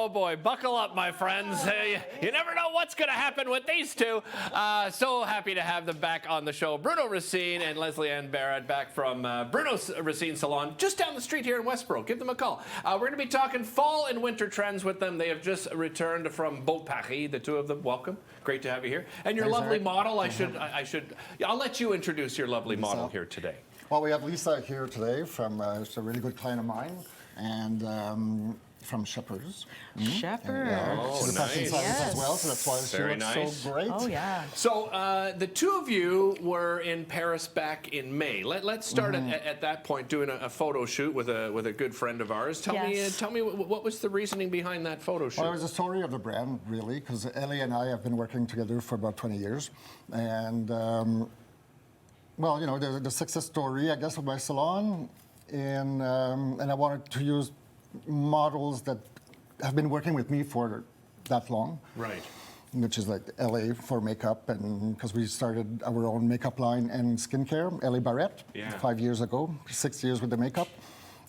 Oh boy, buckle up, my friends. You never know what's going to happen with these two. So happy to have them back on the show. Bruno Racine and Leslie Ann Barrett back from Bruno Racine Salon, just down the street here in Westboro. Give them a call. We're going to be talking fall and winter trends with them. They have just returned from Beau Paris, the two of them. Welcome. Great to have you here. And your lovely model, I'll let you introduce your lovely model here today. Well, we have Lisa here today from, it's a really good client of mine, and from Shepherd's. Shepherd. She's a fashion stylist as well, so that's why she looks so great. Oh, yeah. So the two of you were in Paris back in May. Let's start at that point, doing a photo shoot with a good friend of ours. Tell me what was the reasoning behind that photo shoot? Well, it was the story of the brand, really, because Ellie and I have been working together for about 20 years. And, well, you know, the success story, I guess, of my salon. And I wanted to use models that have been working with me for that long. Right. Which is like LA for makeup, and because we started our own makeup line and skincare, Ellie Barrett, 5 years ago, 6 years with the makeup.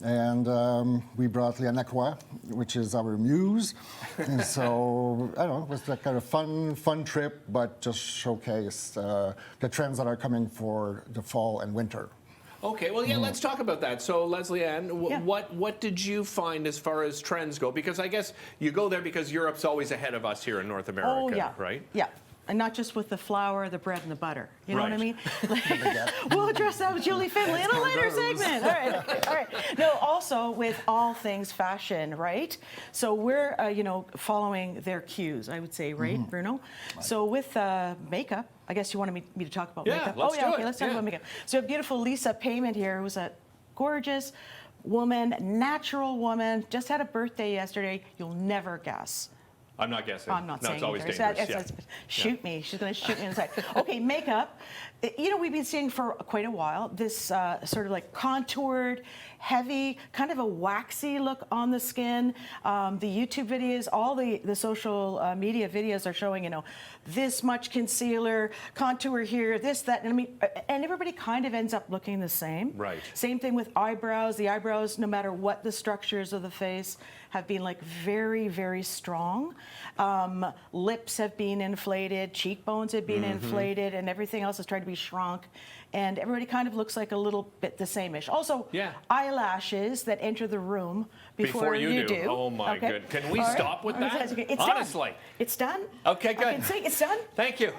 And we brought Liana Croix, which is our muse. And so, I don't know, it was like kind of fun trip, but just showcase the trends that are coming for the fall and winter. Okay, well, let's talk about that. So, Leslie Ann, what did you find as far as trends go? Because I guess you go there because Europe's always ahead of us here in North America, right? Yeah. And not just with the flour, the bread, and the butter. You know what I mean? We'll address that with Julie Finley in a later segment. All right. No, also with all things fashion, right? So we're, following their cues, I would say, right, Bruno? Right. So with makeup, I guess you wanted me to talk about makeup. Let's do it. Let's talk about makeup. So a beautiful Lisa Payment here, who's a gorgeous woman, natural woman, just had a birthday yesterday. You'll never guess. I'm not guessing. I'm not saying it's always either. dangerous. Shoot me. She's going to shoot me in the side. Okay, makeup. You know, we've been seeing for quite a while this sort of like contoured, heavy, kind of a waxy look on the skin. The YouTube videos, all the social media videos are showing, this much concealer, contour here, this, that. And everybody kind of ends up looking the same. Right. Same thing with eyebrows. The eyebrows, no matter what the structures of the face, have been like very, very strong. Lips have been inflated, cheekbones have been inflated, and everything else is trying to be shrunk. And everybody kind of looks like a little bit the same-ish. Also, eyelashes that enter the room before you do. Oh my good. Can we stop with that? It's honestly. Done. It's done. Okay, good. I can say it's done. Thank you.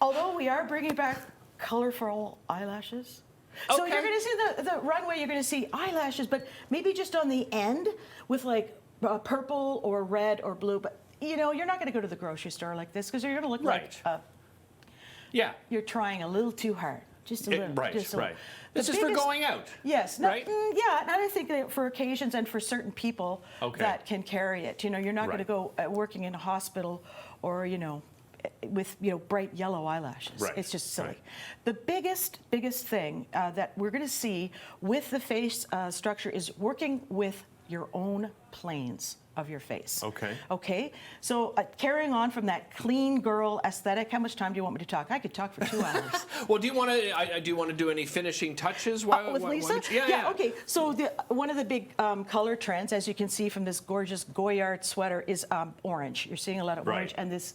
Although we are bringing back colorful eyelashes. So you're going to see the runway, you're going to see eyelashes, but maybe just on the end with like purple or red or blue. But, you're not going to go to the grocery store like this because you're going to look like you're trying a little too hard. Just a little. Right. Little. This is for going out. Yes. Right? And I think that for occasions and for certain people that can carry it. You're not going to go working in a hospital or, with bright yellow eyelashes. Right. It's just silly. Right. The biggest thing that we're going to see with the face structure is working with your own planes of your face. Okay. So carrying on from that clean girl aesthetic, how much time do you want me to talk? I could talk for 2 hours. Well, do you want to do any finishing touches with Lisa? Yeah. Okay. So one of the big color trends, as you can see from this gorgeous Goyard sweater, is orange. You're seeing a lot of orange and this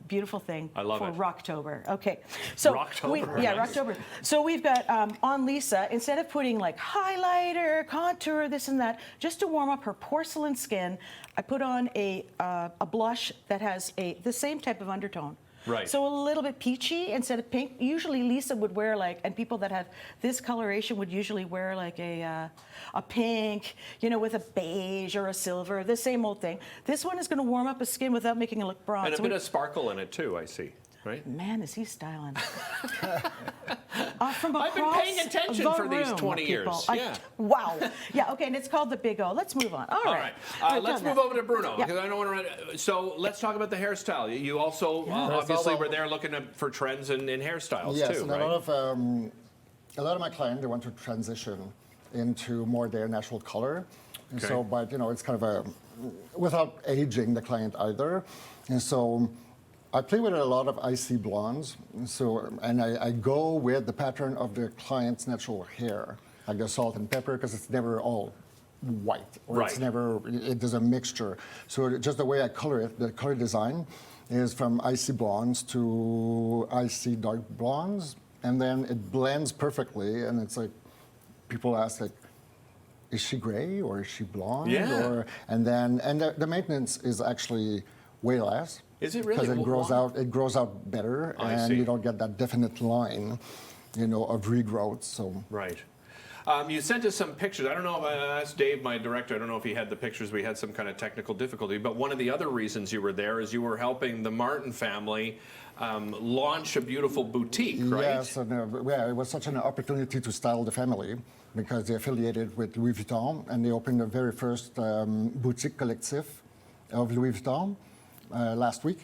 beautiful thing for Rocktober. Okay, so Rocktober. So we've got on Lisa, instead of putting like highlighter, contour, this and that, just to warm up her porcelain skin, I put on a blush that has the same type of undertone. Right. So a little bit peachy instead of pink. Usually Lisa would wear and people that have this coloration would usually wear like a pink, with a beige or a silver, the same old thing. This one is going to warm up the skin without making it look bronze. And a bit of sparkle in it too, I see. Right? Man, is he styling. I've been paying attention for these 20 years. Wow. Yeah, okay, and it's called the Big O. Let's move on. All right. Let's move over to Bruno, because I don't want to... So let's talk about the hairstyle. You also obviously were there looking for trends in hairstyles too, right? A lot of my clients, they want to transition into more their natural color. And so, but it's kind of without aging the client either. And so I play with a lot of icy blondes, and I go with the pattern of the client's natural hair, like the salt and pepper, because it's never all white, or it's never, there's a mixture. So just the way I color it, the color design is from icy blondes to icy dark blondes, and then it blends perfectly, and it's like, people ask like, is she gray or is she blonde? Yeah. Or, and the maintenance is actually way less. Is it really? Because it grows out better, and you don't get that definite line, you know, of regrowth. So right. You sent us some pictures. I don't know if I asked Dave, my director, I don't know if he had the pictures. We had some kind of technical difficulty. But one of the other reasons you were there is you were helping the Martin family launch a beautiful boutique, right? Yes, and, it was such an opportunity to style the family because they affiliated with Louis Vuitton, and they opened the very first boutique collectif of Louis Vuitton last week.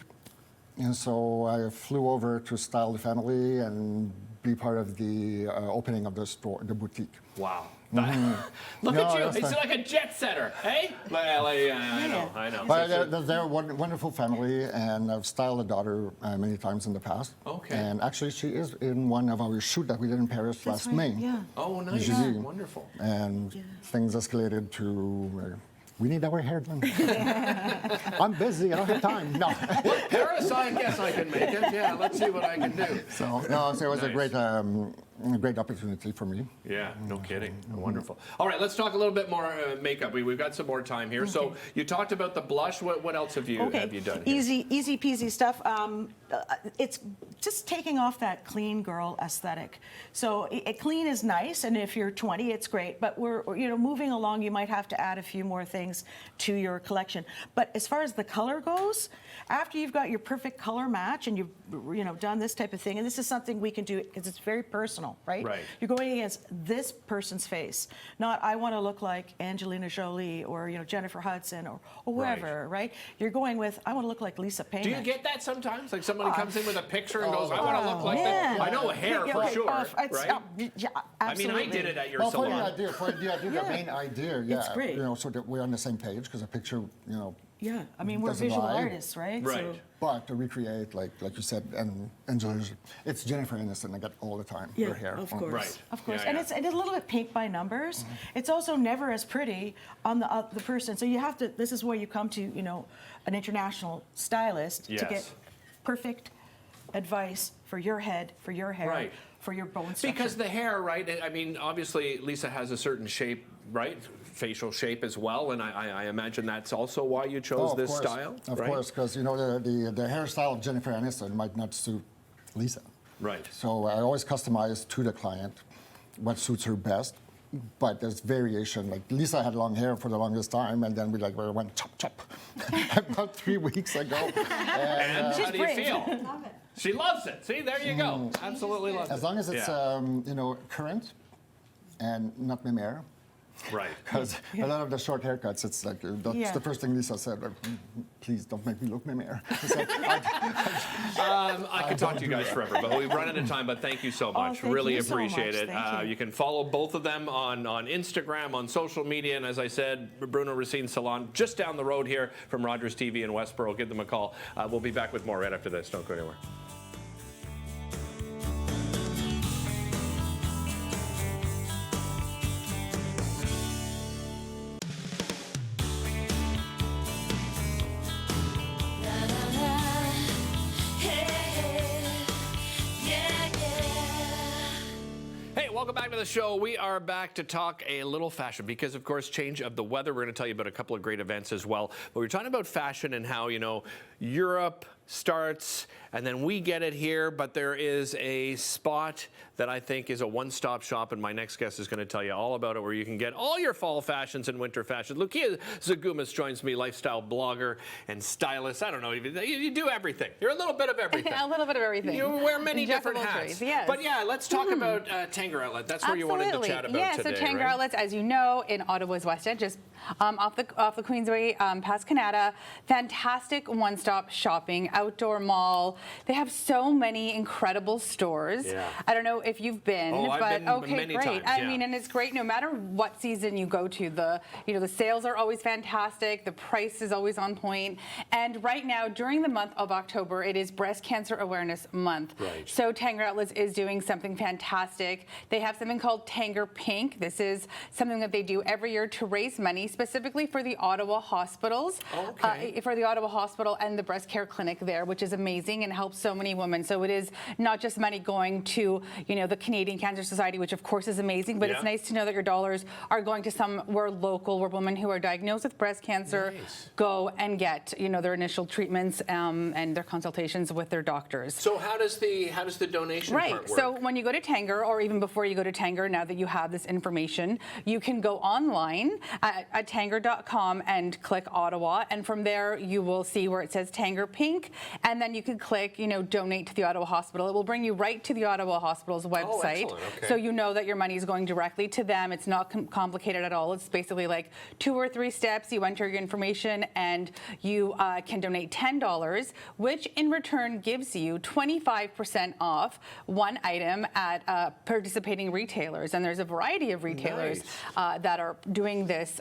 And so I flew over to style the family and be part of the opening of the store, the boutique. Wow. Look at you. He's like a jet setter, hey? Well, I know. But they're a wonderful family, and I've styled a daughter many times in the past. Okay. And actually, she is in one of our shoots that we did in Paris last May. Yeah. Oh, nice. Yeah. Wonderful. And things escalated to... we need our hair done. I'm busy. I don't have time. No. Well, Paris, I guess I can make it. Yeah, let's see what I can do. So it was a great opportunity for me. Yeah, no kidding. Wonderful. All right, let's talk a little bit more makeup. We've got some more time here. Okay. So you talked about the blush. What else have you done here? Easy peasy stuff. It's just taking off that clean girl aesthetic. So clean is nice, and if you're 20, it's great. But we're moving along. You might have to add a few more things to your collection. But as far as the color goes, after you've got your perfect color match and you've done this type of thing, and this is something we can do because it's very personal, right? Right. You're going against this person's face, not I want to look like Angelina Jolie or Jennifer Hudson or whoever, right? You're going with I want to look like Lisa Payne. Do you get that sometimes? Like somebody comes in with a picture and goes, I want to look like that. I know hair for sure, right? Yeah, absolutely. I mean, I did it at your salon. For the idea, the main idea, it's great. So that we're on the same page because a picture, Yeah, I mean, we're visual artists, right? Right. So, but to recreate, like you said, and it's Jennifer Aniston I get all the time. yeah, her hair. of course, Right. of course, Yeah, and it's a little bit paint by numbers. It's also never as pretty on the person. So you have to. This is where you come to an international stylist to get perfect advice for your head, for your hair, right. for your bone structure. Because the hair, right? I mean, obviously Lisa has a certain shape, right? Facial shape as well, and I imagine that's also why you chose this style. Of course, because the hairstyle of Jennifer Aniston might not suit Lisa. Right. So I always customize to the client what suits her best. But there's variation. Like Lisa had long hair for the longest time, and then we went chop about 3 weeks ago. And how do you feel? Love it. She loves it. See, there you go. Absolutely loves it. As long as it's current and not meme. Right. Because a lot of the short haircuts, it's like, that's the first thing Lisa said, like, please don't make me look meme. Like, I could talk to you guys forever, but we've run out of time, but thank you so much. Really appreciate it. You can follow both of them on Instagram, on social media, and as I said, Bruno Racine Salon, just down the road here from Rogers TV in Westboro. Give them a call. We'll be back with more right after this. Don't go anywhere. Welcome back to the show. We are back to talk a little fashion because, of course, change of the weather. We're going to tell you about a couple of great events as well. But we're talking about fashion and how, Europe starts and then we get it here. But there is a spot that I think is a one-stop shop, and my next guest is going to tell you all about it, where you can get all your fall fashions and winter fashions. Lucia Zagumas joins me, lifestyle blogger and stylist. I don't know, you do everything. You're a little bit of everything. A little bit of everything. You wear many different hats. Trades, yes. But yeah, let's talk about Tanger Outlet. That's where you wanted to chat about today, so Tanger right? Outlets, as you know, in Ottawa's West End, just off the Queensway, past Canada. Fantastic one-stop shopping, outdoor mall, They have so many incredible stores. Yeah. I don't know if you've been, I've but been okay, many great. times, I yeah. mean, and it's great no matter what season you go to. The sales are always fantastic. The price is always on point. And right now, during the month of October, it is Breast Cancer Awareness Month. Right. So Tanger Outlets is doing something fantastic. They have something called Tanger Pink. This is something that they do every year to raise money specifically for the Ottawa hospitals. Okay. For the Ottawa Hospital and the breast care clinic there, which is amazing and helps so many women. So it is not just money going to, the Canadian Cancer Society, which of course is amazing, but it's nice to know that your dollars are going to somewhere local where women who are diagnosed with breast cancer go and get, their initial treatments and their consultations with their doctors. So how does the donation part work? So when you go to Tanger, or even before you go to Tanger, now that you have this information, you can go online at tanger.com and click Ottawa, and from there you will see where it says Tanger Pink, and then you can click, donate to the Ottawa Hospital. It will bring you right to the Ottawa Hospital's website. Excellent. Okay. So you know that your money is going directly to them. It's not complicated at all. It's basically like 2 or 3 steps. You enter your information and you can donate $10, which in return gives you 25% off one item at participating retailers. And there's a variety of retailers that are doing this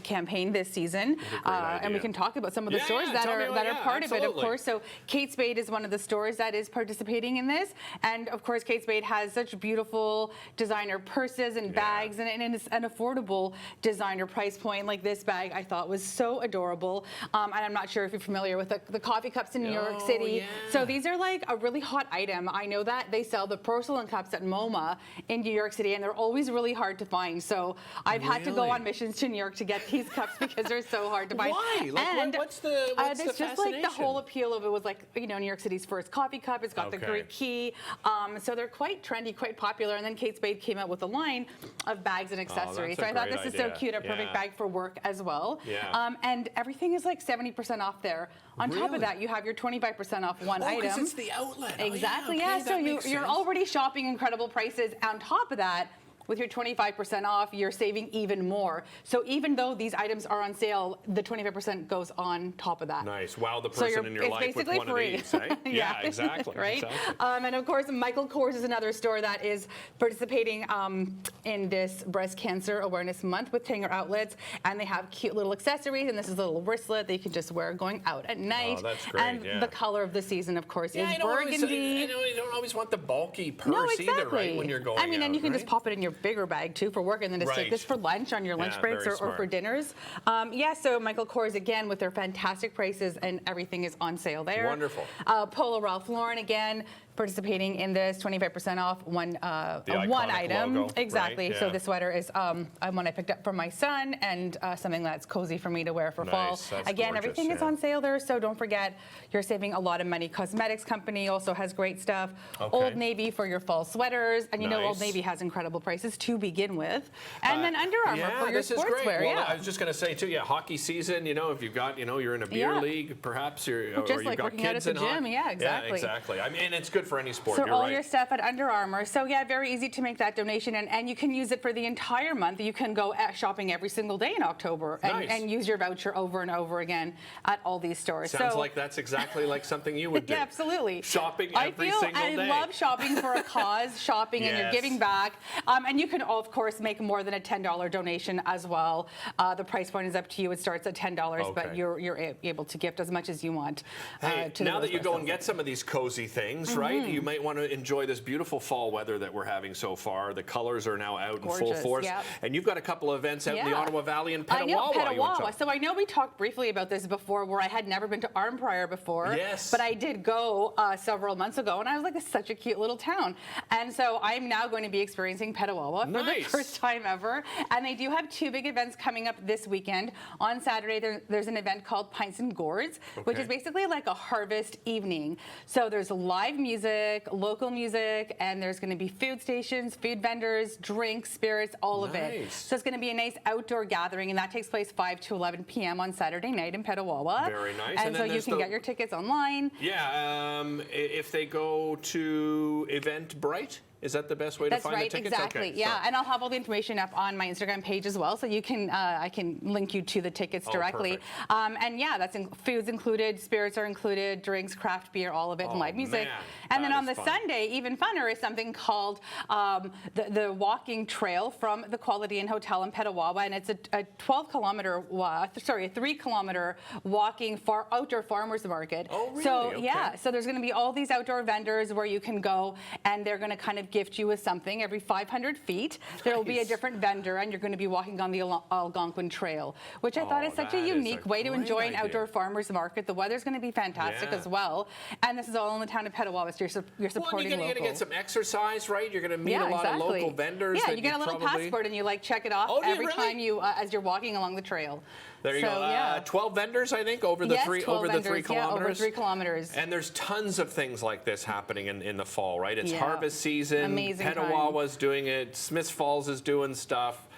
campaign this season. And we can talk about some of the stores that are part of it, of course. So Kate Spade is one of the stores that is participating in this. And of course, Kate Spade has such beautiful designer purses and bags, and it's an affordable designer price point. Like this bag, I thought was so adorable. And I'm not sure if you're familiar with the coffee cups in New York City. So these are like a really hot item. I know that they sell the porcelain cups at MoMA in New York City, and they're always really hard to find. So I've had to go on missions to New York to get these cups because they're so hard to find. Why? Like, what's the it's just like the whole appeal of it was like, New York City's first coffee cup. It's got the Greek key. So they're quite trendy, quite popular. And then Kate Spade came out with a line of bags and accessories. So I thought this is so cute, a perfect bag for work as well. And everything is like 70% off there. On top of that, you have your 25% off one item. Because it's the outlet. Exactly, so you're already shopping incredible prices. On top of that, with your 25% off, you're saving even more. So even though these items are on sale, the 25% goes on top of that. Nice. Wow, the person in your life with one free. of these, eh? Yeah, exactly. Right? Exactly. And of course, Michael Kors is another store that is participating in this Breast Cancer Awareness Month with Tanger Outlets. And they have cute little accessories. And this is a little wristlet that you can just wear going out at night. Oh, that's great. And the color of the season, of course, is burgundy. You don't always want the bulky purse either, right, when you're going out, and you can just pop it in your bigger bag, too, for work, and then just take this for lunch on your lunch breaks or for dinners. So Michael Kors, again, with their fantastic prices, and everything is on sale there. Wonderful. Polo Ralph Lauren, again, participating in this 25% off one item. Logo, exactly. Right? Yeah. So the sweater is one I picked up for my son, and something that's cozy for me to wear for fall. That's again, gorgeous, everything is on sale there, so don't forget, you're saving a lot of money. Cosmetics company also has great stuff. Old Navy for your fall sweaters, and Old Navy has incredible prices to begin with. And then Under Armour for your sportswear. Well, I was just going to say too, hockey season. If you've got, you're in a beer league, perhaps or you've like got working kids out at the in gym. hockey. Yeah, exactly. Yeah, exactly. I mean, it's good for any sport. So you're all right. your stuff at Under Armour. So very easy to make that donation, and you can use it for the entire month. You can go shopping every single day in October and use your voucher over and over again at all these stores. Sounds like that's exactly like something you would do. Yeah, absolutely. Shopping every single day. I love shopping for a cause, shopping and you're giving back. And you can, of course, make more than a $10 donation as well. The price point is up to you. It starts at $10, but you're able to gift as much as you want. Now that you go and get some of these cozy things, right? You might want to enjoy this beautiful fall weather that we're having so far. The colors are now out in full force. Yep. And you've got a couple of events out in the Ottawa Valley and Petawawa. I know, Petawawa. So I know we talked briefly about this before, where I had never been to Arnprior before. Yes. But I did go several months ago, and I was like, it's such a cute little town. And so I'm now going to be experiencing Petawawa for the first time ever. And they do have 2 big events coming up this weekend. On Saturday, there's an event called Pints and Gourds, which is basically like a harvest evening. So there's live music music, local music, and there's going to be food stations, food vendors, drinks, spirits, all of it. So it's going to be a nice outdoor gathering, and that takes place 5 to 11 p.m. on Saturday night in Petawawa. Very nice. And so you can get your tickets online. Yeah, if they go to Eventbrite, is that the best way to find the tickets? That's right, exactly. Okay, yeah, and I'll have all the information up on my Instagram page as well, so you can I can link you to the tickets directly. And yeah, that's food's included, spirits are included, drinks, craft beer, all of it, and live music. Man, and then on the Sunday, even funner, is something called the walking trail from the Quality Inn Hotel in Petawawa, and it's a 3-kilometer walking outdoor farmers market. Oh, really? So okay. yeah, so there's going to be all these outdoor vendors where you can go, and they're going to kind of gift you with something every 500 feet. There will be a different vendor, and you're going to be walking on the Algonquin Trail, which I thought is such a unique way to enjoy an outdoor farmers market. The weather's going to be fantastic as well, and this is all in the town of Petawawa, so you're supporting local. You're going to get some exercise, right? You're going to meet a lot of local vendors. Yeah, you get a little passport, and you check it off every time you as you're walking along the trail. There you go. 12 vendors, I think, over the 3 kilometers. Yeah, over 3 kilometers. And there's tons of things like this happening in the fall, right? It's harvest season. Amazing Petawawa's doing it. Smiths Falls is doing stuff.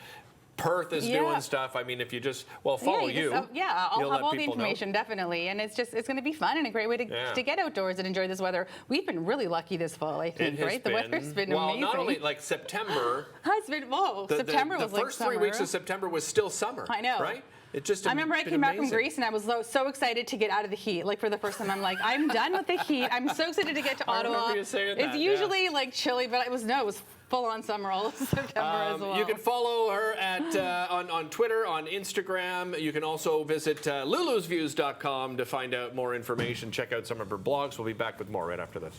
Perth is doing stuff. I mean, if you just follow you. I'll have all the information definitely, and it's going to be fun and a great way to get outdoors and enjoy this weather. We've been really lucky this fall, I think, right? The weather's been amazing. Well, not only September. It's been September was the first 3 weeks of September was still summer. I know, right? I remember I came back from Greece and I was so excited to get out of the heat. For the first time, I'm like, I'm done with the heat. I'm so excited to get to Ottawa. I remember you saying that, it's usually chilly, but it was full on summer all of September as well. You can follow her at on Twitter, on Instagram. You can also visit lulusviews.com to find out more information. Check out some of her blogs. We'll be back with more right after this.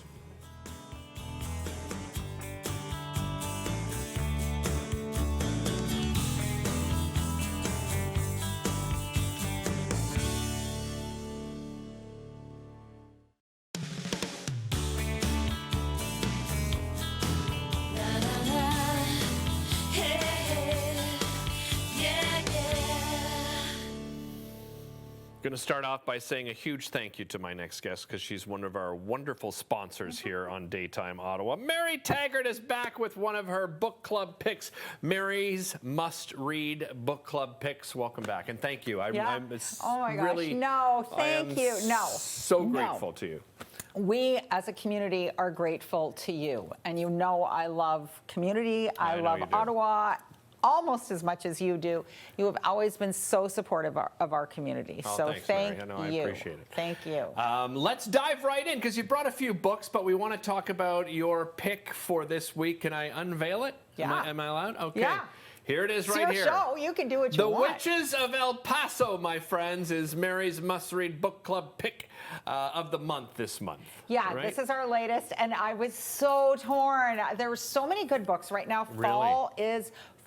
Going to start off by saying a huge thank you to my next guest because she's one of our wonderful sponsors here on Daytime Ottawa. Mary Taggart is back with one of her book club picks, Mary's must-read book club picks. Welcome back, and thank you. Oh my gosh! No, thank you. No, so grateful to you. We, as a community, are grateful to you, and you know I love community. I love Ottawa almost as much as you do. You have always been so supportive of our community. Oh, so thanks, thank Mary. you. I appreciate it. Thank you. Let's dive right in because you brought a few books, but we want to talk about your pick for this week. Can I unveil it? Yeah. Am I allowed? Okay. Yeah. Here it is it's right your here. Show. You can do what you want. The Witches of El Paso, my friends, is Mary's must-read book club pick of the month this month. Yeah, right? This is our latest, and I was so torn. There were so many good books right now.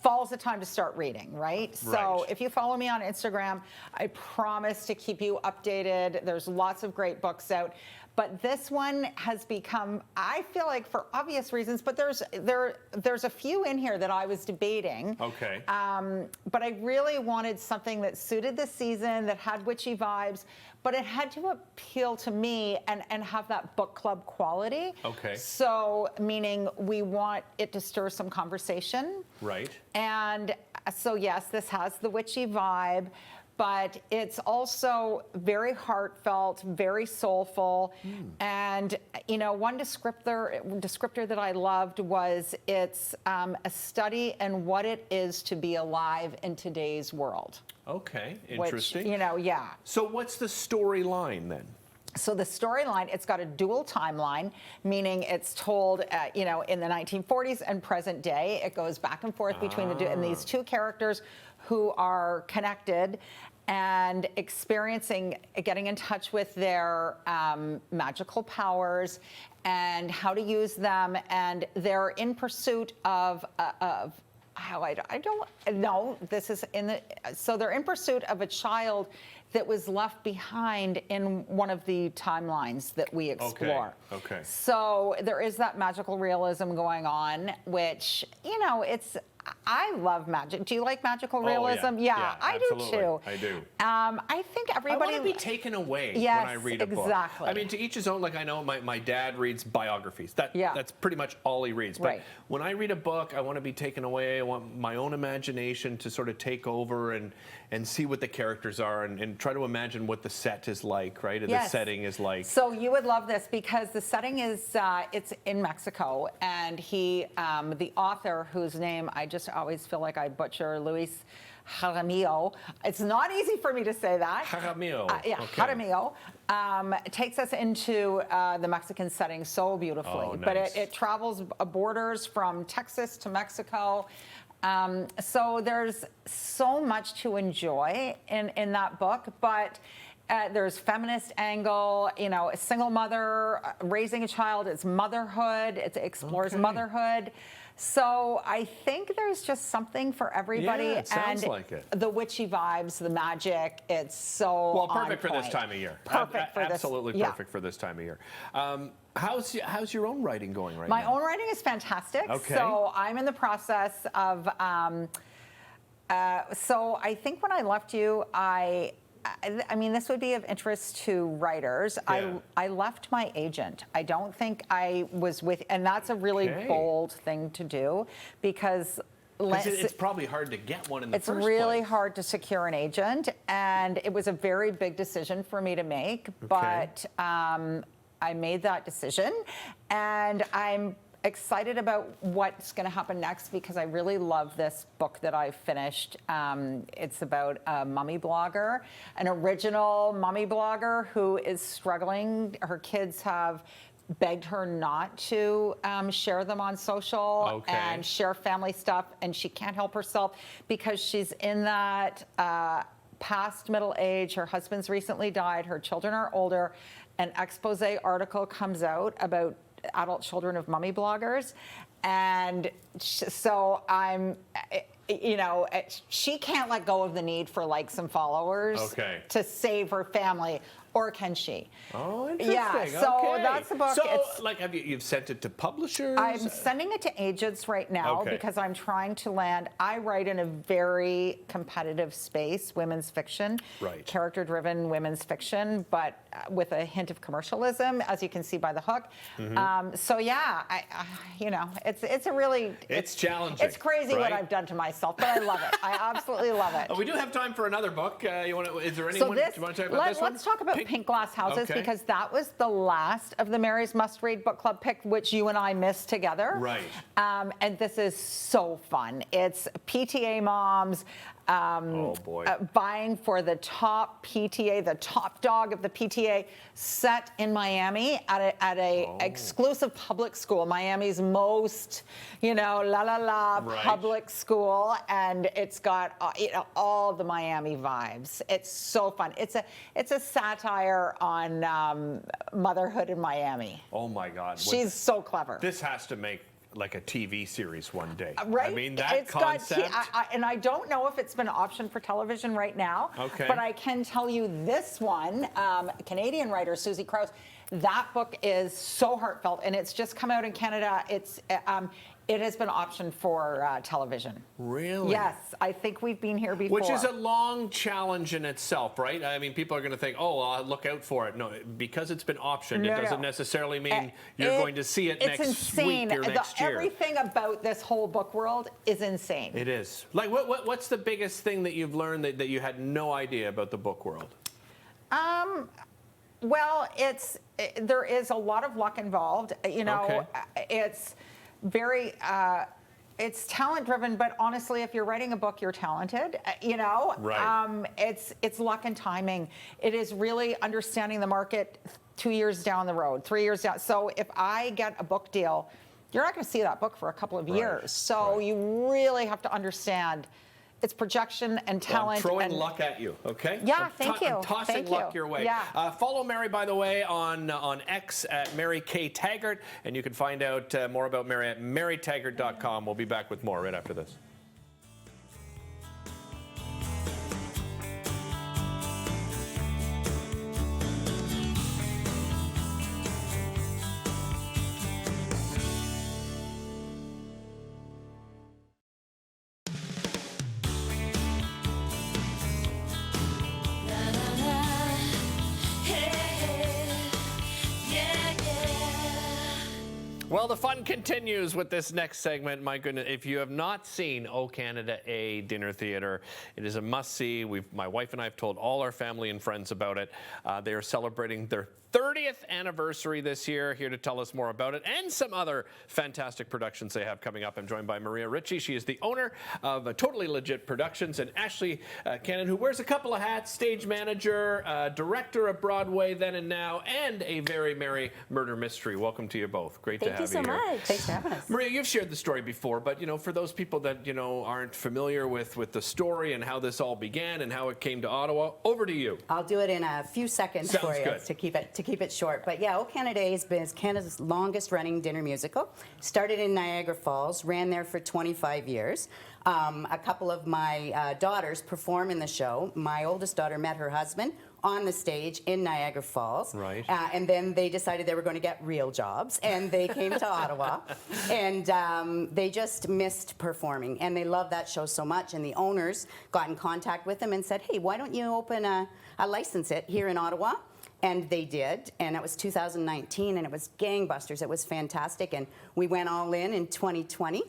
Fall's the time to start reading, right? So if you follow me on Instagram, I promise to keep you updated. There's lots of great books out. But this one has become, I feel like for obvious reasons, but there's a few in here that I was debating. Okay. But I really wanted something that suited the season, that had witchy vibes, but it had to appeal to me and have that book club quality. Okay. So, meaning we want it to stir some conversation. Right. And so, yes, this has the witchy vibe, but it's also very heartfelt, very soulful. And, one descriptor that I loved was it's a study in what it is to be alive in today's world. Okay, interesting. Which, So what's the storyline then? So the storyline, it's got a dual timeline, meaning it's told, in the 1940s and present day. It goes back and forth between and these two characters who are connected and getting in touch with their magical powers and how to use them. And they're in pursuit of so they're in pursuit of a child that was left behind in one of the timelines that we explore. Okay. So there is that magical realism going on, which, I love magic. Do you like magical realism? Oh, yeah, I absolutely. do too. I do. I think I everybody. want to be taken away Yes, when I read a book. exactly. I mean, to each his own. Like I know my dad reads biographies. That's pretty much all he reads. But Right. when I read a book, I want to be taken away. I want my own imagination to sort of take over and see what the characters are and try to imagine what the set is like, right? And the setting is like. So you would love this because the setting is it's in Mexico, and the author, whose name I just always feel like I butcher, Luis Jaramillo. It's not easy for me to say that. Jaramillo. Jaramillo takes us into the Mexican setting so beautifully. Oh, nice. But it travels borders from Texas to Mexico. So there's so much to enjoy in that book, but there's feminist angle, a single mother raising a child, it's motherhood, it explores motherhood. So I think there's just something for everybody. Yeah, it sounds and like it. The witchy vibes, the magic, it's so Well, perfect for on this point. time of year. Perfect for this. Absolutely perfect for this time of year. How's your own writing going right now? My own writing is fantastic. Okay. So I'm in the process of. So I think when I left you, I mean, this would be of interest to writers. Yeah. I left my agent. I don't think I was with, and that's a really bold thing to do because. It's probably hard to get one in the first place. It's really hard to secure an agent, and it was a very big decision for me to make. But I made that decision, and I'm excited about what's going to happen next because I really love this book that I finished. It's about a mummy blogger, an original mummy blogger who is struggling. Her kids have begged her not to share them on social and share family stuff, and she can't help herself because she's in that past middle age. Her husband's recently died. Her children are older. An expose article comes out about adult children of mummy bloggers, and so I'm, she can't let go of the need for likes and followers to save her family. Or can she? Oh, interesting. Yeah, so that's the book. So, you've sent it to publishers? I'm sending it to agents right now because I'm trying to land. I write in a very competitive space, women's fiction, character-driven women's fiction, but with a hint of commercialism, as you can see by the hook. So yeah, it's a really it's challenging. It's crazy what I've done to myself, but I love it. I absolutely love it. We do have time for another book. Is there anyone? Do you want to talk about this one? Let's talk about Pink Glass Houses because that was the last of the Mary's Must Read Book Club pick, which you and I missed together. Right. And this is so fun. It's PTA moms vying for the top PTA, the top dog of the PTA, set in Miami at a exclusive public school, Miami's most, public school, and it's got all the Miami vibes. It's so fun. It's a satire on motherhood in Miami. Oh my God! She's so clever. This has to make like a TV series one day. Right? I mean, that concept. And I don't know if it's been optioned for television right now. Okay. But I can tell you this one, Canadian writer Susie Krause, that book is so heartfelt, and it's just come out in Canada. It has been optioned for television. Really? Yes, I think we've been here before. Which is a long challenge in itself, right? I mean, people are going to think, "Oh, I'll look out for it." No, because it's been optioned, it doesn't necessarily mean you're going to see it next week or next year. Everything about this whole book world is insane. It is. Like, what's the biggest thing that you've learned that you had no idea about the book world? Well, there is a lot of luck involved. It's very it's talent driven, but honestly, if you're writing a book, you're talented. Right. It's luck and timing. It is really understanding the market 2 years down the road, 3 years down. So if I get a book deal, you're not going to see that book for a couple of years. So you really have to understand its projection and talent. Well, I'm throwing luck at you, okay? Yeah, thank you. I'm tossing luck your way. Yeah. Follow Mary, by the way, on X at Mary K. Taggart, and you can find out more about Mary at marytaggart.com. We'll be back with more right after this. Well, the fun continues with this next segment. My goodness, if you have not seen O Canada A Dinner Theatre, it is a must-see. My wife and I have told all our family and friends about it. They are celebrating their 30th anniversary this year. Here to tell us more about it and some other fantastic productions they have coming up. I'm joined by Maria Ritchie. She is the owner of Totally Legit Productions, and Ashley Cannon, who wears a couple of hats: stage manager, director of Broadway Then and Now, and a very merry murder mystery. Welcome to you both. Great to have you here. Thank you so much. Thanks for having us. Maria, you've shared the story before, but for those people that aren't familiar with the story and how this all began and how it came to Ottawa, over to you. I'll do it in a few seconds Sounds for you good. to keep it short. But yeah, O Canada has been Canada's longest running dinner musical. Started in Niagara Falls, ran there for 25 years. A couple of my daughters perform in the show. My oldest daughter met her husband on the stage in Niagara Falls. Right. And then they decided they were going to get real jobs, and they came to Ottawa. And they just missed performing, and they loved that show so much. And the owners got in contact with them and said, hey, why don't you open a license it here in Ottawa? And they did, and it was 2019, and it was gangbusters. It was fantastic, and we went all in 2020.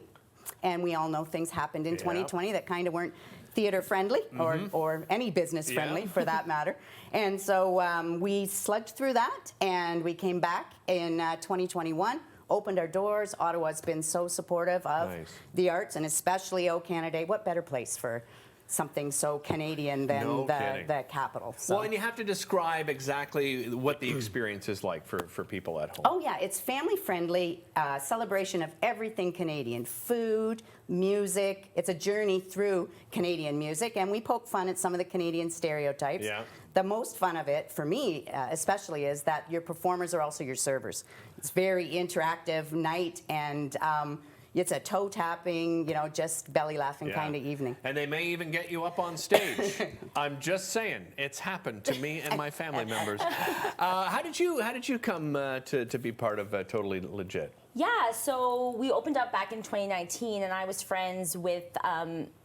And we all know things happened in 2020 that kind of weren't theater friendly or any business friendly for that matter. And so we slugged through that, and we came back in 2021, opened our doors. Ottawa's been so supportive of the arts, and especially O Canada. What better place for something so Canadian than the capital. So. Well, and you have to describe exactly what the experience is like for people at home. Oh yeah, it's family-friendly, celebration of everything Canadian. Food, music. It's a journey through Canadian music, and we poke fun at some of the Canadian stereotypes. Yeah. The most fun of it, for me especially, is that your performers are also your servers. It's very interactive night, and it's a toe tapping, just belly laughing kind of evening. And they may even get you up on stage. I'm just saying, it's happened to me and my family members. How did you come to be part of Totally Legit? Yeah, so we opened up back in 2019, and I was friends with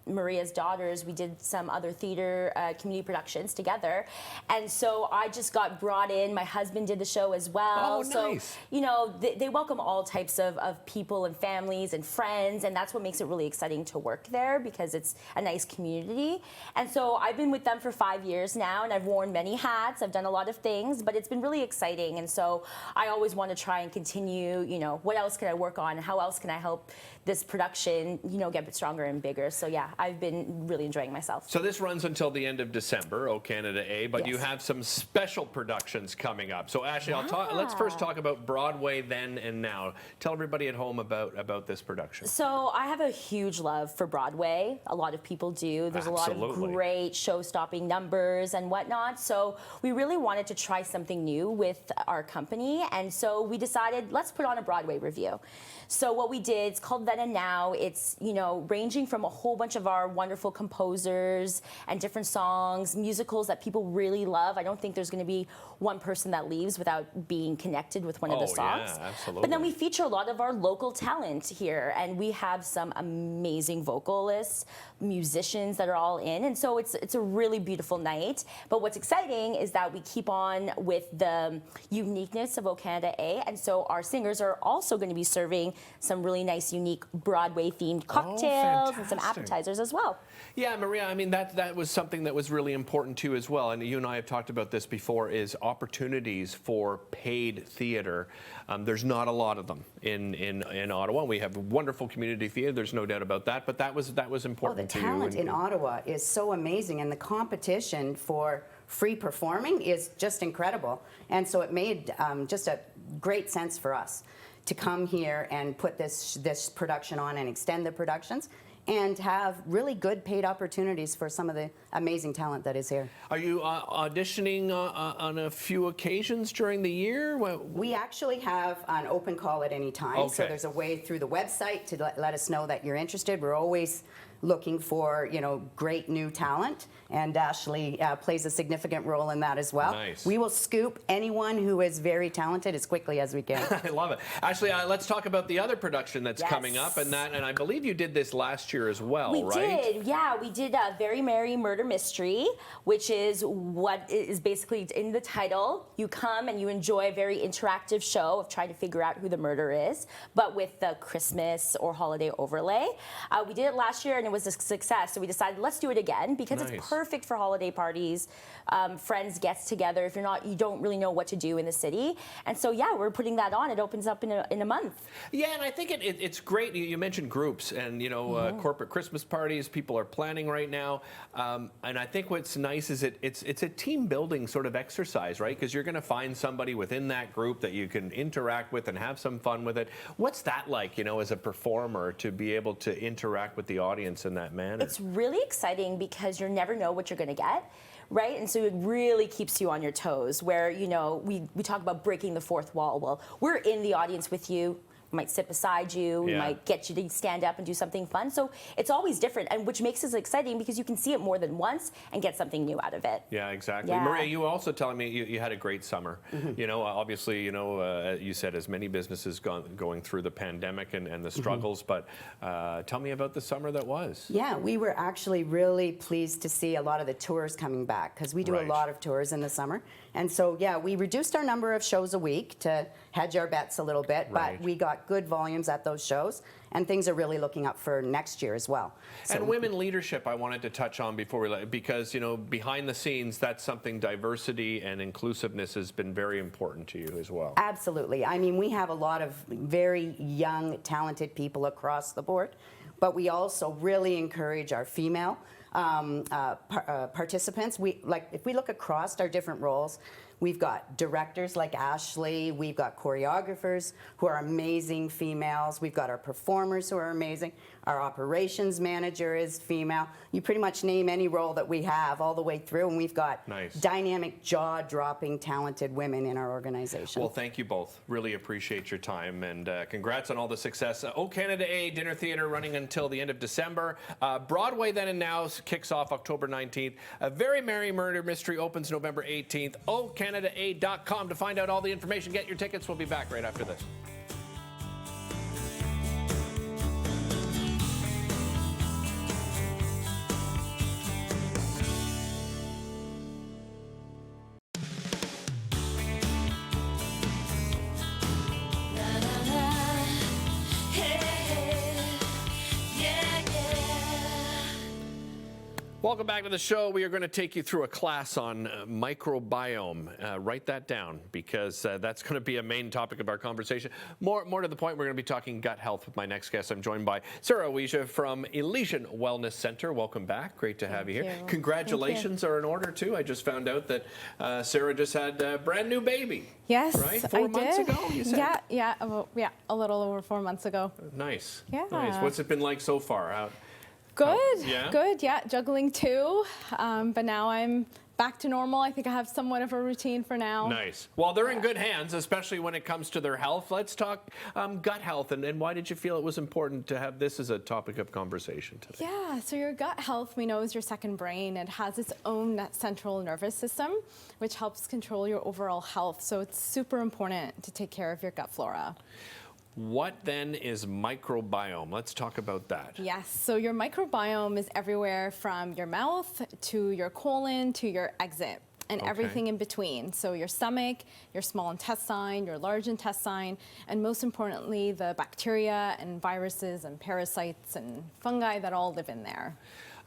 Maria's daughters. We did some other theater community productions together, and so I just got brought in. My husband did the show as well. Oh, nice. So they welcome all types of people and families and friends, and that's what makes it really exciting to work there, because it's a nice community. And so I've been with them for 5 years now, and I've worn many hats. I've done a lot of things, but it's been really exciting. And so I always want to try and continue. What else can I work on? How else can I help this production, get stronger and bigger? So yeah, I've been really enjoying myself. So this runs until the end of December, O Canada A, but you have some special productions coming up. So Ashley, let's first talk about Broadway Then and Now. Tell everybody at home about this production. So I have a huge love for Broadway. A lot of people do. There's a lot of great show-stopping numbers and whatnot. So we really wanted to try something new with our company, and so we decided, let's put on a Broadway review. So what we did, it's called Then and Now. It's, ranging from a whole bunch of our wonderful composers and different songs, musicals that people really love. I don't think there's going to be one person that leaves without being connected with one of the songs. Yeah, absolutely. But then we feature a lot of our local talent here, and we have some amazing vocalists, musicians that are all in, and so it's a really beautiful night. But what's exciting is that we keep on with the uniqueness of O Canada A, and so our singers are also going to be serving some really nice, unique Broadway-themed cocktails and some appetizers as well. Yeah, Maria, I mean, that was something that was really important too as well, and you and I have talked about this before, is opportunities for paid theater. There's not a lot of them in Ottawa. We have wonderful community theater, there's no doubt about that, but that was important to you. The talent in Ottawa is so amazing, and the competition for free performing is just incredible. And so it made just a great sense for us to come here and put this production on and extend the productions and have really good paid opportunities for some of the amazing talent that is here. Are you auditioning on a few occasions during the year? We actually have an open call at any time, so there's a way through the website to let us know that you're interested. We're always looking for, great new talent. And Ashley plays a significant role in that as well. Nice. We will scoop anyone who is very talented as quickly as we can. I love it. Ashley, let's talk about the other production that's Yes. coming up, and I believe you did this last year as well, We right? did, yeah. We did a Very Merry Murder Mystery, which is what is basically in the title. You come and you enjoy a very interactive show of trying to figure out who the murderer is, but with the Christmas or holiday overlay. We did it last year and it was a success, so we decided let's do it again because it's perfect for holiday parties, friends gets together if you don't really know what to do in the city. And so yeah, we're putting that on. It opens up in a month. Yeah, and I think it's great. You mentioned groups and corporate Christmas parties. People are planning right now, and I think what's nice is it's a team building sort of exercise, right? Because you're going to find somebody within that group that you can interact with and have some fun with it. What's that like, as a performer, to be able to interact with the audience in that manner? It's really exciting because you never know what you're going to get. Right? And so it really keeps you on your toes where, we talk about breaking the fourth wall. Well, we're in the audience with you. We might sit beside you. We might get you to stand up and do something fun. So it's always different, and which makes it exciting because you can see it more than once and get something new out of it. Yeah, exactly. Yeah. Maria, you were also telling me you had a great summer. Obviously, you said as many businesses going through the pandemic and the struggles, but tell me about the summer that was. Yeah, we were actually really pleased to see a lot of the tours coming back because we do a lot of tours in the summer. And so, yeah, we reduced our number of shows a week to hedge our bets a little bit, but we got good volumes at those shows, and things are really looking up for next year as well. So, and women leadership, I wanted to touch on before because behind the scenes, that's something, diversity and inclusiveness has been very important to you as well. Absolutely. I mean, we have a lot of very young, talented people across the board, but we also really encourage our female participants. If we look across our different roles, we've got directors like Ashley, we've got choreographers who are amazing females, we've got our performers who are amazing, our operations manager is female. You pretty much name any role that we have all the way through, and we've got dynamic, jaw-dropping, talented women in our organization. Well, thank you both. Really appreciate your time, and congrats on all the success. O Canada A Dinner Theatre running until the end of December. Broadway Then and Now kicks off October 19th. A Very Merry Murder Mystery opens November 18th. OCanadaA.com to find out all the information. Get your tickets. We'll be back right after this. Welcome back to the show. We are going to take you through a class on microbiome. Write that down because that's going to be a main topic of our conversation. More to the point, we're going to be talking gut health with my next guest. I'm joined by Sarah Ouija from Elysian Wellness Center. Welcome back. Great to have you here. Congratulations are in order, too. I just found out that Sarah just had a brand new baby. Yes, right? 4 months ago, you said? Yeah, a little over 4 months ago. Nice. Yeah. Nice. What's it been like so far? Good, good, juggling too, but now I'm back to normal. I think I have somewhat of a routine for now. Nice. Well, they're in good hands, especially when it comes to their health. Let's talk gut health, and why did you feel it was important to have this as a topic of conversation today? Yeah, so your gut health, we know, is your second brain. It has its own central nervous system, which helps control your overall health. So it's super important to take care of your gut flora. What then is microbiome? Let's talk about that. Yes, so your microbiome is everywhere from your mouth to your colon to your exit and everything in between. So your stomach, your small intestine, your large intestine, and most importantly, the bacteria and viruses and parasites and fungi that all live in there.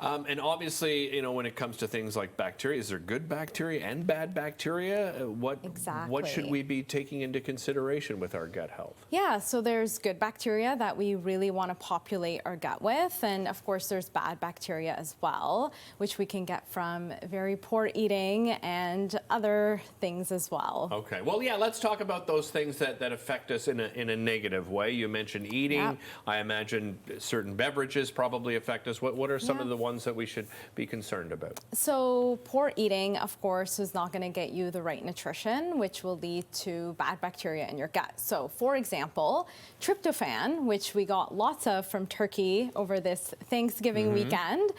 And obviously, when it comes to things like bacteria, is there good bacteria and bad bacteria? What should we be taking into consideration with our gut health? Yeah, so there's good bacteria that we really want to populate our gut with. And of course, there's bad bacteria as well, which we can get from very poor eating and other things as well. Okay, well, yeah, let's talk about those things that affect us in a negative way. You mentioned eating. Yep. I imagine certain beverages probably affect us. What are some of the ones ones that we should be concerned about? So poor eating, of course, is not going to get you the right nutrition, which will lead to bad bacteria in your gut. So for example, tryptophan, which we got lots of from Turkey over this Thanksgiving weekend,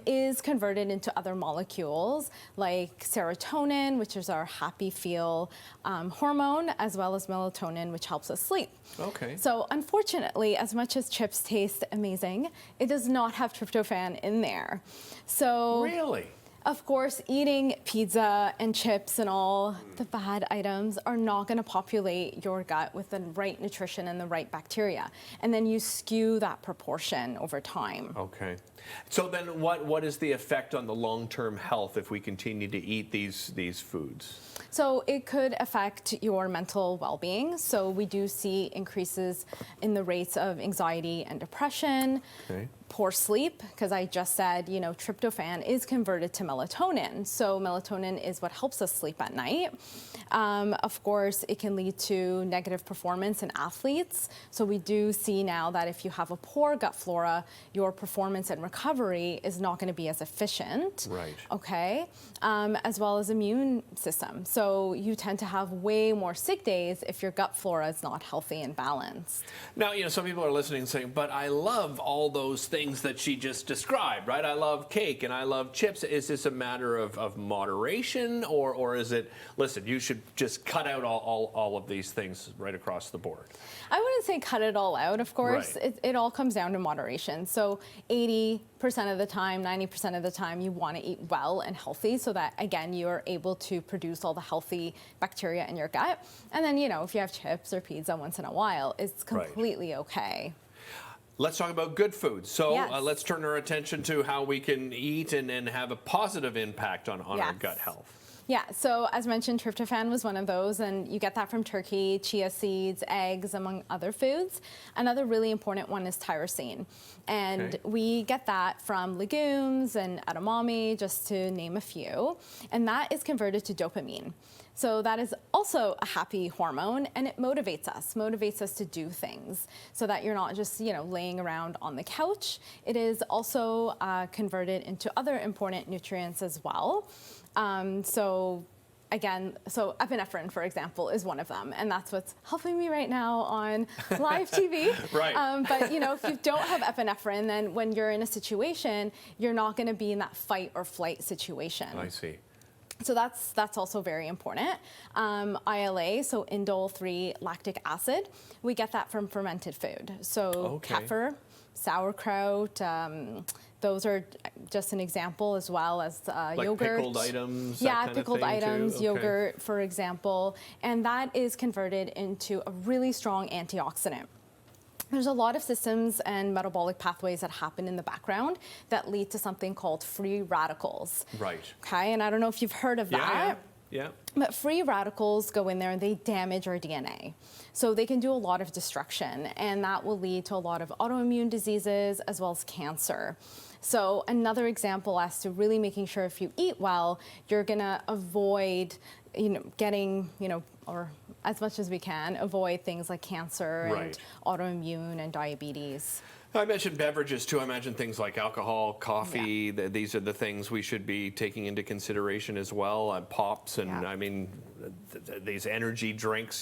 is converted into other molecules like serotonin, which is our happy feel hormone, as well as melatonin, which helps us sleep. Okay. So unfortunately, as much as chips taste amazing, it does not have tryptophan in there. So really? Of course, eating pizza and chips and all the bad items are not going to populate your gut with the right nutrition and the right bacteria. And then you skew that proportion over time. Okay. So then what is the effect on the long-term health if we continue to eat these foods? So it could affect your mental well-being. So we do see increases in the rates of anxiety and depression. Okay. Poor sleep, because I just said, you know, tryptophan is converted to melatonin. So melatonin is what helps us sleep at night. Of course, it can lead to negative performance in athletes. So we do see now that if you have a poor gut flora, your performance and recovery is not going to be as efficient. Right. Okay. As well as immune system. So you tend to have way more sick days if your gut flora is not healthy and balanced. Now, you know, some people are listening and saying, but I love all those things that she just described, right? I love cake and I love chips. Is this a matter of moderation, or is it, listen, you should just cut out all of these things right across the board? I wouldn't say cut it all out, of course. Right. It all comes down to moderation. So 80% of the time, 90% of the time, you want to eat well and healthy so that, again, you're able to produce all the healthy bacteria in your gut. And then, you know, if you have chips or pizza once in a while, it's completely okay. Let's talk about good food. So Yes. Let's turn our attention to how we can eat and have a positive impact on our Yes. gut health. Yeah, so as mentioned, tryptophan was one of those, and you get that from turkey, chia seeds, eggs, among other foods. Another really important one is tyrosine. And we get that from legumes and edamame, just to name a few. And that is converted to dopamine. So that is also a happy hormone, and it motivates us to do things so that you're not just, you know, laying around on the couch. It is also converted into other important nutrients as well. So epinephrine, for example, is one of them, and that's what's helping me right now on live TV. Right. But you know, if you don't have epinephrine, then when you're in a situation, you're not going to be in that fight or flight situation. I see. So that's also very important. ILA, so indole-3 lactic acid, we get that from fermented food. So kefir, sauerkraut, those are just an example, as well as like yogurt. Pickled items. Yeah, that kind pickled of thing items, too? yogurt, for example, and that is converted into a really strong antioxidant. There's a lot of systems and metabolic pathways that happen in the background that lead to something called free radicals. Right. Okay, and I don't know if you've heard of that. Yeah. But free radicals go in there and they damage our DNA. So they can do a lot of destruction, and that will lead to a lot of autoimmune diseases as well as cancer. So another example as to really making sure if you eat well, you're gonna avoid, you know, getting, you know, or as much as we can, avoid things like cancer and autoimmune and diabetes. I mentioned beverages too. I imagine things like alcohol, coffee. Yeah. These are the things we should be taking into consideration as well. Pops and I mean, these energy drinks.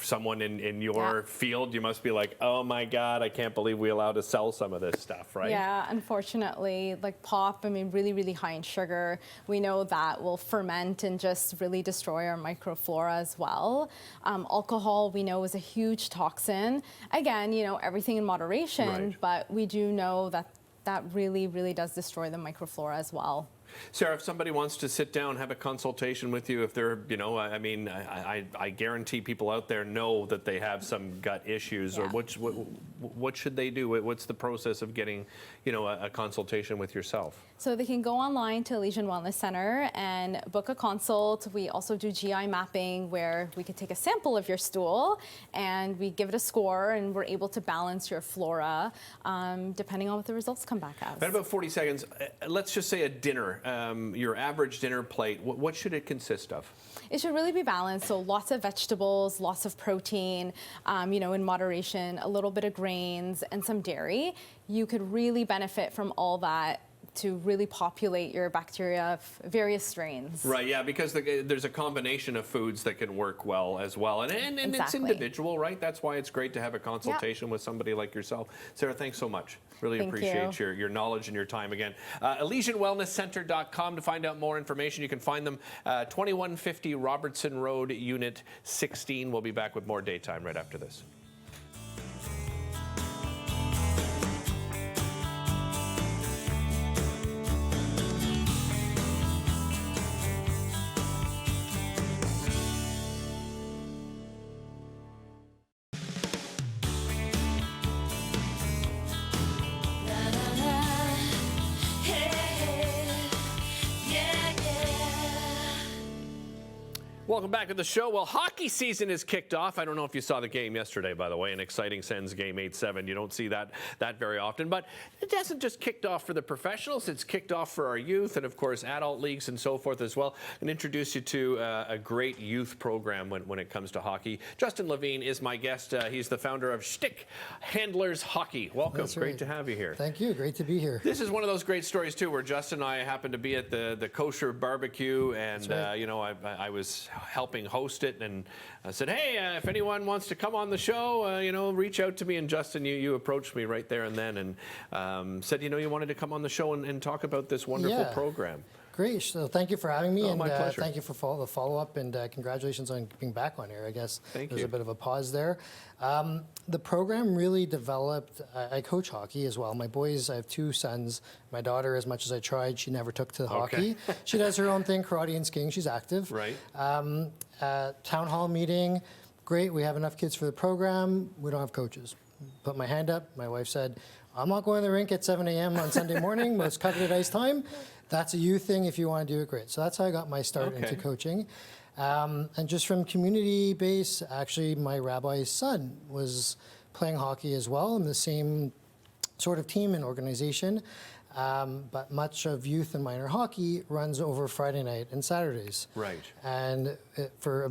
Someone in your field, you must be like, oh my God, I can't believe we allowed to sell some of this stuff, right? Yeah, unfortunately, like pop, really, really high in sugar. We know that will ferment and just really destroy our microflora as well. Alcohol, we know, is a huge toxin. Again, you know, everything in moderation, but we do know that that really, really does destroy the microflora as well. Sarah, if somebody wants to sit down, have a consultation with you, if they're, you know, I guarantee people out there know that they have some gut issues, or what should they do? What's the process of getting, you know, a consultation with yourself? So they can go online to Legion Wellness Center and book a consult. We also do GI mapping, where we could take a sample of your stool and we give it a score, and we're able to balance your flora depending on what the results come back as. In about 40 seconds, let's just say a dinner. Your average dinner plate, what should it consist of? It should really be balanced, so lots of vegetables, lots of protein, you know, in moderation, a little bit of grains, and some dairy. You could really benefit from all that to really populate your bacteria of various strains. Right, yeah, because there's a combination of foods that can work well as well. And it's Exactly. individual, right? That's why it's great to have a consultation with somebody like yourself. Sarah, thanks so much. Really Thank appreciate you. your knowledge and your time again. ElesianWellnessCenter.com to find out more information. You can find them 2150 Robertson Road, Unit 16. We'll be back with more Daytime right after this. Welcome back to the show. Well, hockey season is kicked off. I don't know if you saw the game yesterday, by the way, an exciting Sens game, 8-7. You don't see that very often. But it hasn't just kicked off for the professionals. It's kicked off for our youth and, of course, adult leagues and so forth as well. And introduce you to a great youth program when it comes to hockey. Justin LaVine is my guest. He's the founder of Shtick Handlers Hockey. Welcome. That's right. Great to have you here. Thank you. Great to be here. This is one of those great stories, too, where Justin and I happened to be at the kosher barbecue. And, right. you know, I was helping host it, and I said, hey, if anyone wants to come on the show, you know, reach out to me. And Justin, you approached me right there and then and said, you know, you wanted to come on the show and talk about this wonderful program. Great. So thank you for having me. Oh, and my pleasure. Thank you for the follow-up, and congratulations on being back on air. I guess Thank there's you. a bit of a pause there. The program really developed, I coach hockey as well. My boys, I have two sons. My daughter, as much as I tried, she never took to hockey. She does her own thing, karate and skiing. She's active. Right. Town hall meeting, great. We have enough kids for the program. We don't have coaches. Put my hand up. My wife said, I'm not going to the rink at 7 a.m. on Sunday morning. Most coveted ice time. That's a you thing. If you want to do it, great. So that's how I got my start into coaching. And just from community base, actually, my rabbi's son was playing hockey as well in the same sort of team and organization. But much of youth and minor hockey runs over Friday night and Saturdays. Right. And for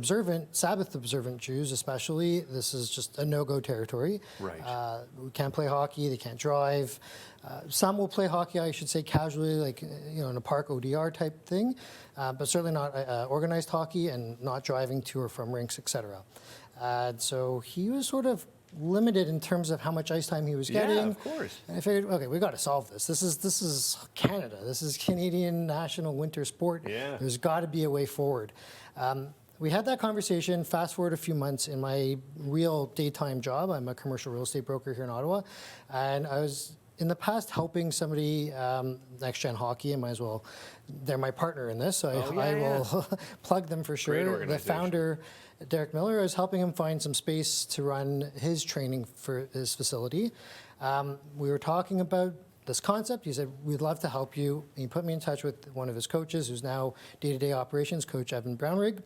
Sabbath observant Jews especially, this is just a no-go territory. Right. We can't play hockey, they can't drive. Some will play hockey, I should say, casually, like you know, in a park ODR type thing, but certainly not organized hockey and not driving to or from rinks, etc. So he was sort of limited in terms of how much ice time he was getting. Yeah, of course. And I figured, okay, we got to solve this. This is Canada. This is Canadian national winter sport. Yeah. There's got to be a way forward. We had that conversation. Fast forward a few months in my real daytime job. I'm a commercial real estate broker here in Ottawa, and I was in the past helping somebody, Next Gen Hockey, and might as well, they're my partner in this, so I will plug them for sure. Great The organization. founder, Derek Miller, I was helping him find some space to run his training for his facility. We were talking about this concept. He said, we'd love to help you. He put me in touch with one of his coaches, who's now day-to-day operations, Coach Evan Brownrigg.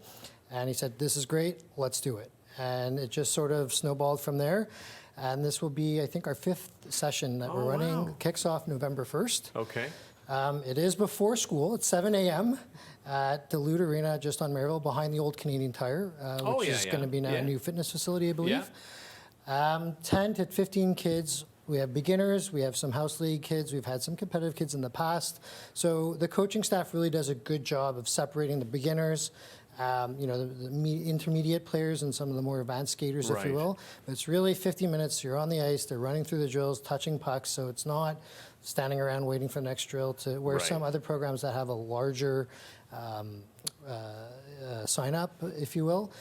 And he said, this is great, let's do it. And it just sort of snowballed from there. And this will be, I think, our 5th session that we're running. Wow. Kicks off November 1st. Okay. It is before school. It's 7 a.m. at Duluth Arena, just on Maryville, behind the old Canadian Tire, which is going to be now a new fitness facility, I believe. 10 to 15 kids. We have beginners, we have some house league kids, we've had some competitive kids in the past. So the coaching staff really does a good job of separating the beginners, you know, the intermediate players and some of the more advanced skaters, if you will. But it's really 50 minutes, you're on the ice, they're running through the drills, touching pucks, so it's not standing around waiting for the next drill, to where some other programs that have a larger sign up, if you will,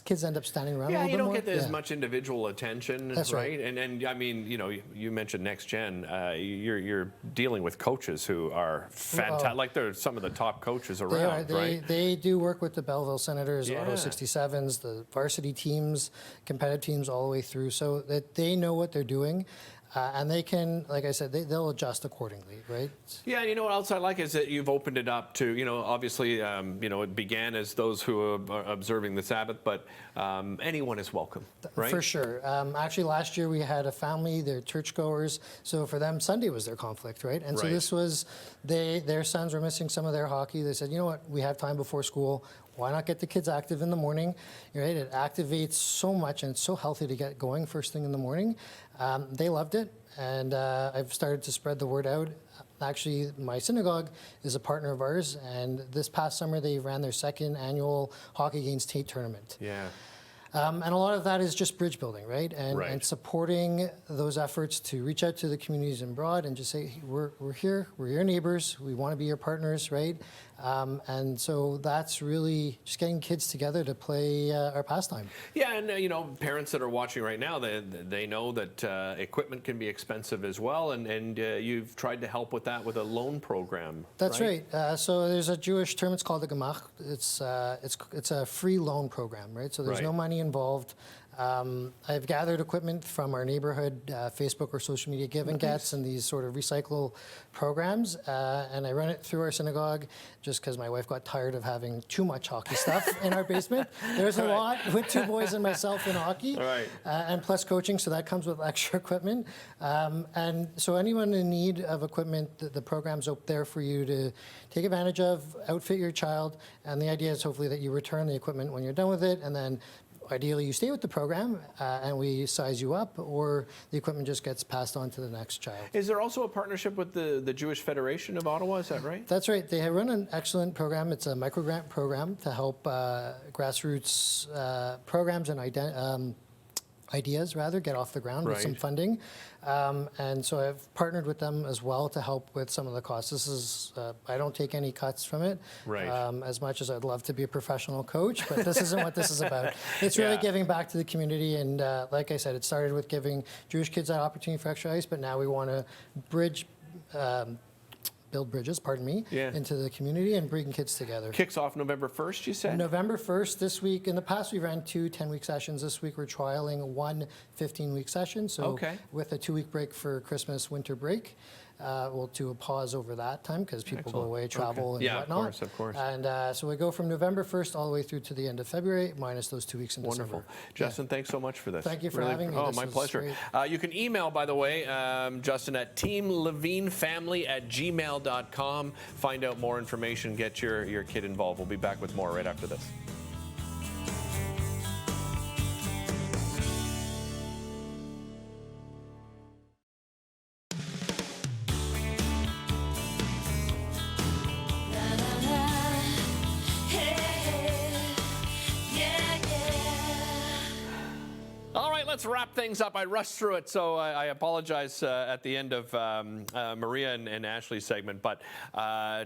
kids end up standing around a little bit more. You don't get as much individual attention, That's right. And I mean, you know, you mentioned Next Gen. You're dealing with coaches who are fantastic. Like they're some of the top coaches around, right? They do work with the Belleville Senators, Auto 67s, the varsity teams, competitive teams all the way through, so that they know what they're doing. And they can, like I said, they'll adjust accordingly, right? Yeah, and you know what else I like is that you've opened it up to, you know, obviously, you know, it began as those who are observing the Sabbath, but anyone is welcome, right? For sure. Actually, last year we had a family, they're churchgoers, so for them, Sunday was their conflict, right? And so this was, their sons were missing some of their hockey. They said, you know what, we have time before school. Why not get the kids active in the morning? Right? It activates so much, and it's so healthy to get going first thing in the morning. They loved it, and I've started to spread the word out. Actually, my synagogue is a partner of ours, and this past summer they ran their second annual Hockey Against Hate tournament. Yeah. And a lot of that is just bridge building, right? And supporting those efforts to reach out to the communities abroad and just say, hey, we're here, we're your neighbors, we want to be your partners, right? And so that's really just getting kids together to play our pastime. Yeah, and you know, parents that are watching right now, they know that equipment can be expensive as well, and you've tried to help with that with a loan program. That's right. So there's a Jewish term, it's called the Gemach. It's a free loan program, right? So there's no money involved. I've gathered equipment from our neighborhood Facebook or social media give and gets and these sort of recycle programs, and I run it through our synagogue just because my wife got tired of having too much hockey stuff in our basement. There's a lot with 2 boys and myself in hockey, and plus coaching, so that comes with extra equipment. And so anyone in need of equipment, the program's out there for you to take advantage of, outfit your child, and the idea is hopefully that you return the equipment when you're done with it, and then ideally you stay with the program and we size you up, or the equipment just gets passed on to the next child. Is there also a partnership with the Jewish Federation of Ottawa, is that right? That's right. They run an excellent program. It's a microgrant program to help grassroots programs and ideas rather get off the ground with some funding. And so I've partnered with them as well to help with some of the costs. This is, I don't take any cuts from it, as much as I'd love to be a professional coach, but this isn't what this is about. It's really giving back to the community, and like I said, it started with giving Jewish kids that opportunity for extra ice, but now we want to build bridges, into the community and bring kids together. Kicks off November 1st, you said? November 1st this week. In the past, we ran 2 10-week sessions. This week, we're trialing 1 15-week session. So with a 2-week break for Christmas, winter break. We'll do a pause over that time because people go away, travel, and whatnot. Of course. And so we go from November 1st all the way through to the end of February, minus those 2 weeks in December. Justin, thanks so much for this. Thank you for having me. Oh, my pleasure. You can email, by the way, Justin, at teamlevinefamily@gmail.com. Find out more information, get your kid involved. We'll be back with more right after this. Let's wrap things up. I rushed through it, so I apologize at the end of Maria and Ashley's segment, but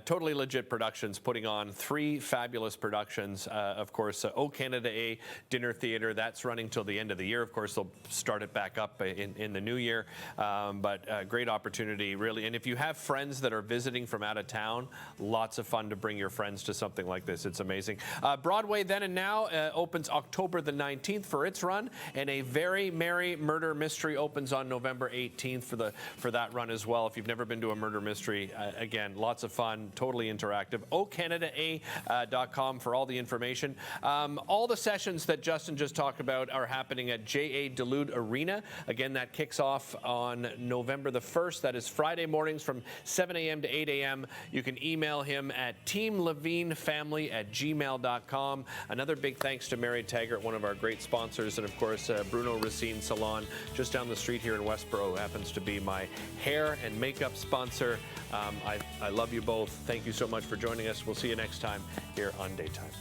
Totally Legit Productions putting on 3 fabulous productions. Of course, O Canada A Dinner Theatre, that's running till the end of the year. Of course, they'll start it back up in the new year, but great opportunity, really. And if you have friends that are visiting from out of town, lots of fun to bring your friends to something like this. It's amazing. Broadway Then and Now opens October the 19th for its run, and A Very Merry Murder Mystery opens on November 18th for that run as well. If you've never been to a murder mystery, again, lots of fun, totally interactive. OCanadaA.com for all the information. All the sessions that Justin just talked about are happening at J.A. Duluth Arena. Again, that kicks off on November the 1st. That is Friday mornings from 7 a.m. to 8 a.m. You can email him at teamlevinefamily@gmail.com. Another big thanks to Mary Taggart, one of our great sponsors, and of course, Bruno Racine Salon just down the street here in Westboro happens to be my hair and makeup sponsor. I love you both. Thank you so much for joining us. We'll see you next time here on Daytime.